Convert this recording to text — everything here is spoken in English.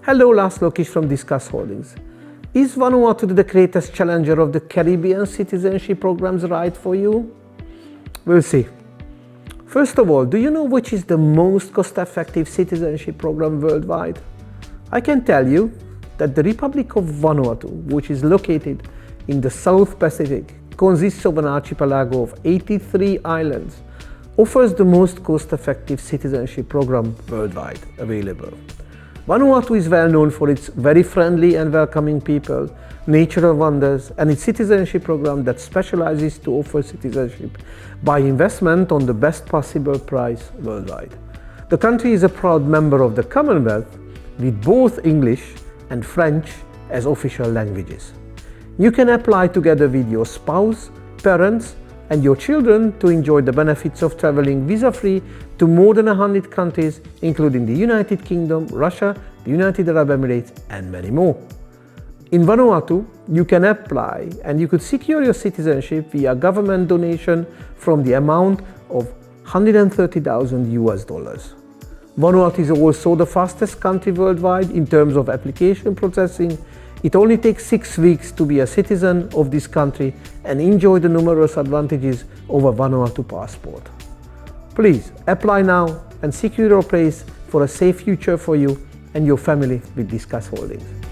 Hello, Lars Lokish from Discuss Holdings. Is Vanuatu the greatest challenger of the Caribbean citizenship programs right for you? We'll see. First of all, do you know which is the most cost-effective citizenship program worldwide? I can tell you that the Republic of Vanuatu, which is located in the South Pacific, consists of an archipelago of 83 islands, offers the most cost-effective citizenship program worldwide available. Vanuatu is well known for its very friendly and welcoming people, natural wonders, and its citizenship program that specializes to offer citizenship by investment on the best possible price worldwide. The country is a proud member of the Commonwealth with both English and French as official languages. You can apply together with your spouse, parents, and your children to enjoy the benefits of traveling visa-free to more than 100 countries, including the United Kingdom, Russia, the United Arab Emirates, and many more. In Vanuatu, you can apply and you could secure your citizenship via government donation from the amount of $130,000. Vanuatu is also the fastest country worldwide in terms of application processing. It only takes 6 weeks to be a citizen of this country and enjoy the numerous advantages of a Vanuatu passport. Please apply now and secure your place for a safe future for you and your family with Discuss Holdings.